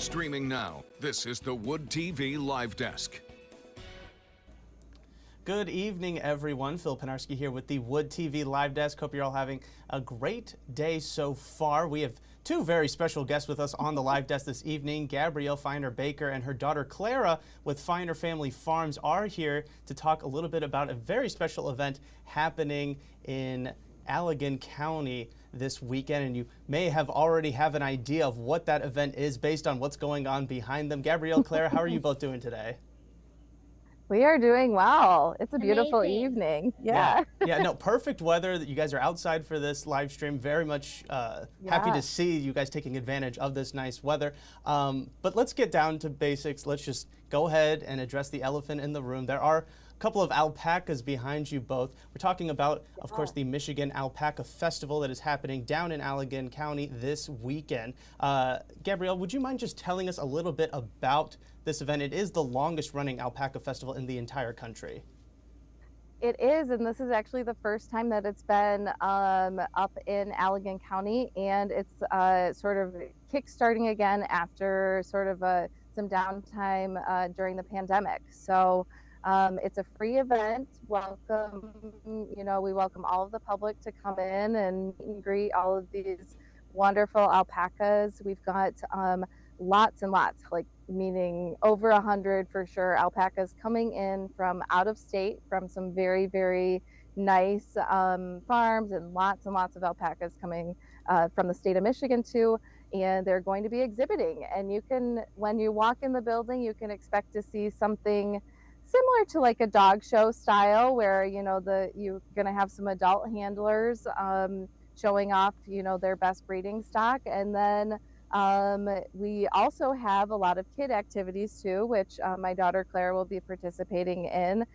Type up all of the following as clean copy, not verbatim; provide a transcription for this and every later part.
Streaming now, this is the Wood TV Live Desk. Good evening, everyone. Phil Penarski here with the Wood TV Live Desk. Hope you're all having a great day so far. We have two very special guests with us on the Live Desk this evening. Gabrielle Feiner-Baker and her daughter Clara with Feiner Family Farms are here to talk a little bit about a very special event happening in Allegan County this weekend, and you may have already have an idea of what that event is based on what's going on behind them. Gabrielle, Clara, how are you both doing today? We are doing well. It's a beautiful Amazing. evening. Yeah. No, perfect weather. That you guys are outside for this live stream. Very much happy to see you guys taking advantage of this nice weather. But let's get down to basics. Let's just go ahead and address the elephant in the room. There are a couple of alpacas behind you both. We're talking about, of course, the Michigan Alpaca Festival that is happening down in Allegan County this weekend. Gabrielle, would you mind just telling us a little bit about this event? It is the longest running alpaca festival in the entire country. It is, and this is actually the first time that it's been up in Allegan County, and it's sort of kick-starting again after sort of some downtime during the pandemic. So it's a free event. Welcome, we welcome all of the public to come in and meet and greet all of these wonderful alpacas. We've got lots and lots, meaning over 100 for sure, alpacas coming in from out of state, from some very, very nice farms, and lots of alpacas coming from the state of Michigan too. And they're going to be exhibiting. And you can, when you walk in the building, you can expect to see something similar to like a dog show style, where you're going to have some adult handlers showing off their best breeding stock. And then we also have a lot of kid activities too, which my daughter Claire will be participating in.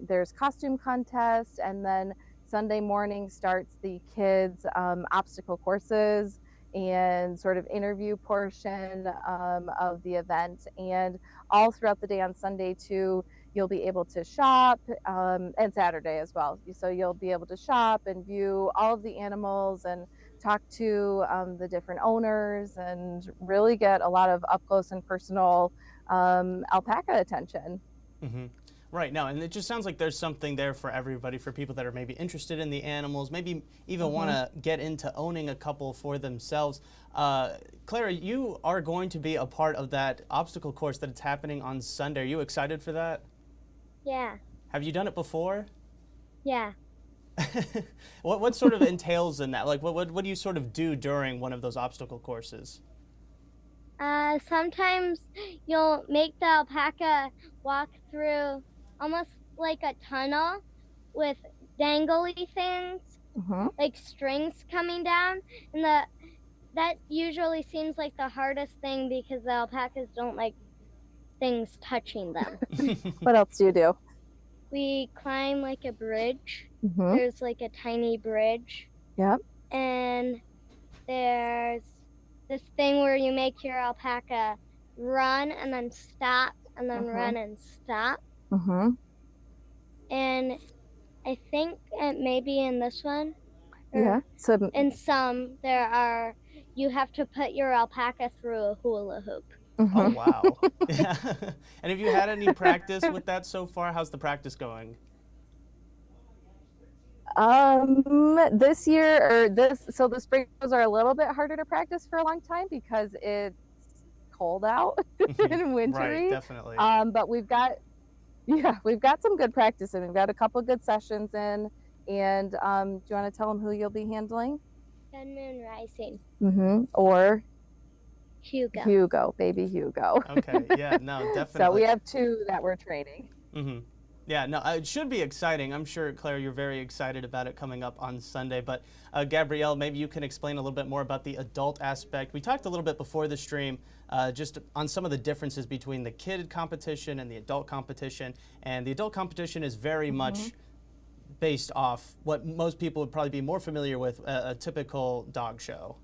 There's costume contests, and then Sunday morning starts the kids obstacle courses and sort of interview portion of the event. And all throughout the day on Sunday too, you'll be able to shop, and Saturday as well. So you'll be able to shop and view all of the animals and talk to the different owners and really get a lot of up close and personal alpaca attention. Mm-hmm. Right, now, and it just sounds like there's something there for everybody, for people that are maybe interested in the animals, maybe even want to get into owning a couple for themselves. Clara, you are going to be a part of that obstacle course that it's happening on Sunday. Are you excited for that? Yeah. Have you done it before? Yeah. What sort of entails in that? Like, what do you sort of do during one of those obstacle courses? Sometimes you'll make the alpaca walk through almost like a tunnel with dangly things, like strings coming down, and that usually seems like the hardest thing because the alpacas don't like things touching them. What else do you do? We climb like a bridge. There's like a tiny bridge. Yep. And there's this thing where you make your alpaca run and then stop and then run and stop. And I think it may be in this one. Yeah. So in some, you have to put your alpaca through a hula hoop. Oh, wow. Yeah. And have you had any practice with that so far? How's the practice going? This year, so the springos are a little bit harder to practice for a long time because it's cold out and wintry. Right, definitely. But we've got some good practice, and we've got a couple good sessions in. And do you want to tell them who you'll be handling? Sun Moon Rising. Or Hugo. Baby Hugo. Okay, yeah, no, definitely. So we have two that we're training. Yeah, no, it should be exciting. I'm sure, Claire, you're very excited about it coming up on Sunday. But Gabrielle, maybe you can explain a little bit more about the adult aspect. We talked a little bit before the stream just on some of the differences between the kid competition and the adult competition. And the adult competition is very much based off what most people would probably be more familiar with, a typical dog show.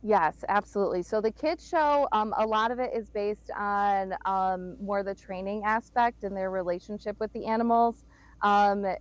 Yes, absolutely. So the kids show, a lot of it is based on more the training aspect and their relationship with the animals,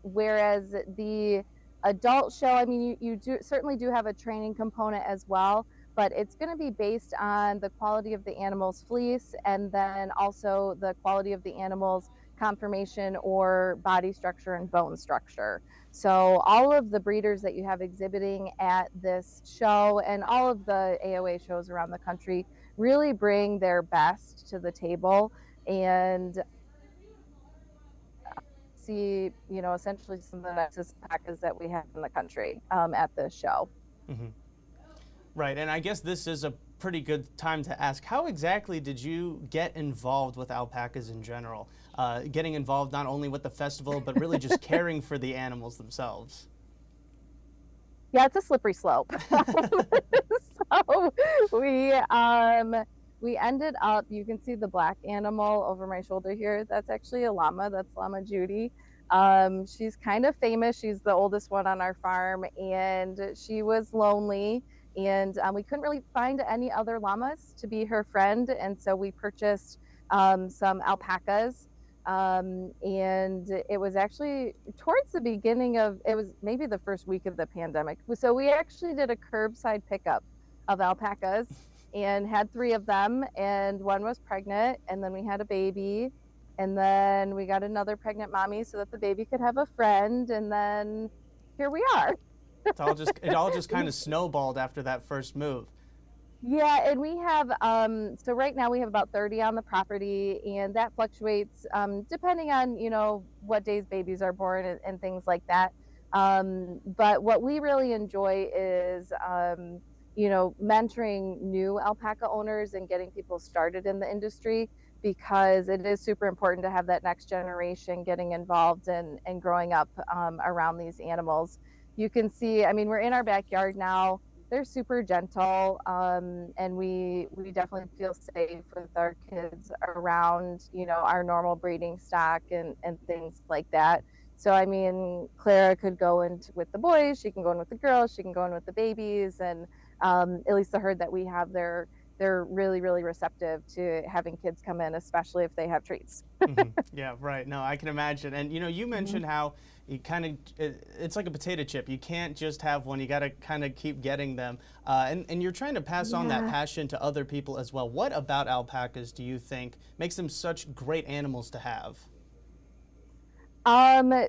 whereas the adult show, I mean, you certainly do have a training component as well, but it's going to be based on the quality of the animal's fleece and then also the quality of the animal's conformation or body structure and bone structure. So all of the breeders that you have exhibiting at this show and all of the AOA shows around the country really bring their best to the table and see, essentially some of the nicest alpacas that we have in the country at this show. Mm-hmm. Right, and I guess this is a pretty good time to ask, how exactly did you get involved with alpacas in general? Getting involved not only with the festival, but really just caring for the animals themselves. Yeah, it's a slippery slope. So we ended up, you can see the black animal over my shoulder here. That's actually a llama. That's Llama Judy. She's kind of famous. She's the oldest one on our farm, and she was lonely. And we couldn't really find any other llamas to be her friend. And so we purchased some alpacas. And it was actually towards the beginning of, it was maybe the first week of the pandemic. So we actually did a curbside pickup of alpacas and had 3 of them, and one was pregnant, and then we had a baby, and then we got another pregnant mommy so that the baby could have a friend, and then here we are. It all just kind of snowballed after that first move. Yeah, and we have, so right now we have about 30 on the property, and that fluctuates depending on, what days babies are born and things like that. But what we really enjoy is, mentoring new alpaca owners and getting people started in the industry, because it is super important to have that next generation getting involved and growing up around these animals. You can see, we're in our backyard now. They're super gentle, and we definitely feel safe with our kids around, our normal breeding stock and things like that. So, Clara could go in with the boys, she can go in with the girls, she can go in with the babies, and at least the herd that we have, they're really, really receptive to having kids come in, especially if they have treats. Mm-hmm. Yeah, right. No, I can imagine. And you mentioned how you it's like a potato chip. You can't just have one. You got to kind of keep getting them. And you're trying to pass on that passion to other people as well. What about alpacas do you think makes them such great animals to have?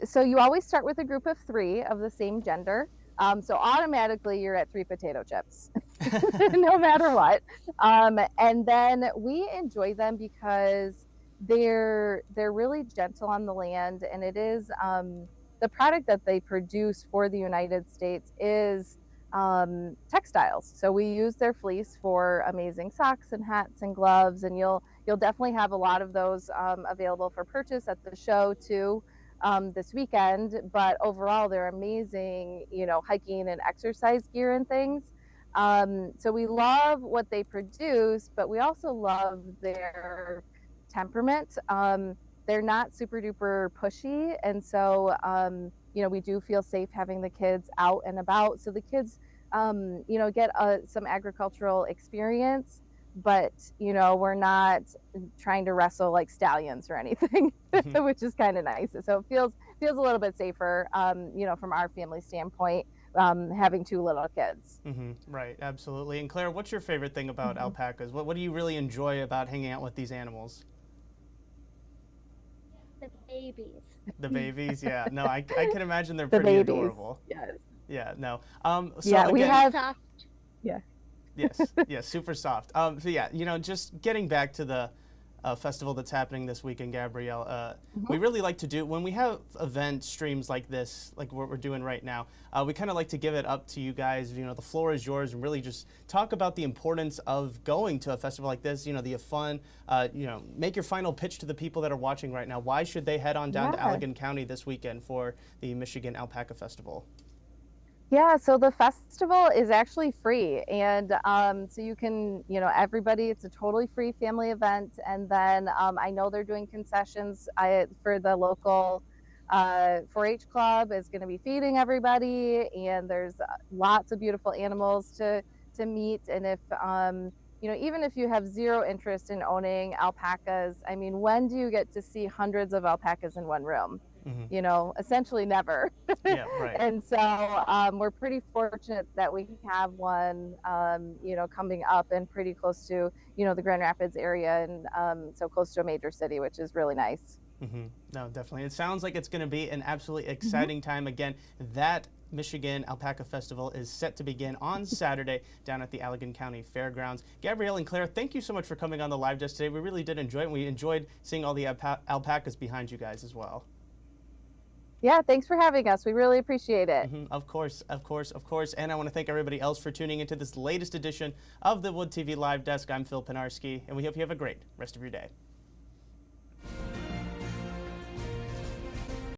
So you always start with a group of 3 of the same gender. So automatically you're at 3 potato chips, no matter what. And then we enjoy them because they're really gentle on the land, and it is the product that they produce for the United States is textiles. So we use their fleece for amazing socks and hats and gloves, and you'll definitely have a lot of those available for purchase at the show too. This weekend, but overall they're amazing, hiking and exercise gear and things. So we love what they produce, but we also love their temperament. They're not super duper pushy, and so we do feel safe having the kids out and about. So the kids get some agricultural experience, but we're not trying to wrestle like stallions or anything, which is kind of nice. So it feels a little bit safer, from our family standpoint, having 2 little kids. Mm-hmm. Right, absolutely. And Claire, what's your favorite thing about alpacas? What do you really enjoy about hanging out with these animals? The babies. The babies, yeah. No, I can imagine they're pretty adorable. Yes. Yeah, no. So yeah, we have. Soft. Yeah. Yes, super soft. So yeah, just getting back to the festival that's happening this weekend, Gabrielle, we really like to do, when we have event streams like this, like what we're doing right now, we kind of like to give it up to you guys. The floor is yours, and really just talk about the importance of going to a festival like this, the fun, make your final pitch to the people that are watching right now. Why should they head on down to Allegan County this weekend for the Michigan Alpaca Festival? Yeah, so the festival is actually free, and so you can, everybody, it's a totally free family event, and then I know they're doing concessions for the local 4-H club is going to be feeding everybody, and there's lots of beautiful animals to meet, and if, even if you have 0 interest in owning alpacas, when do you get to see hundreds of alpacas in one room? you know, essentially never. Yeah, right. And so we're pretty fortunate that we have one, you know, coming up and pretty close to, you know, the Grand Rapids area, and so close to a major city, which is really nice. No, definitely. It sounds like it's going to be an absolutely exciting time. Again, that Michigan Alpaca Festival is set to begin on Saturday down at the Allegan County Fairgrounds. Gabrielle and Claire, thank you so much for coming on the live desk today. We really did enjoy it, and we enjoyed seeing all the alpacas behind you guys as well. Yeah, thanks for having us. We really appreciate it. Of course, of course, of course. And I want to thank everybody else for tuning into this latest edition of the Wood TV Live Desk. I'm Phil Pinarski, and we hope you have a great rest of your day.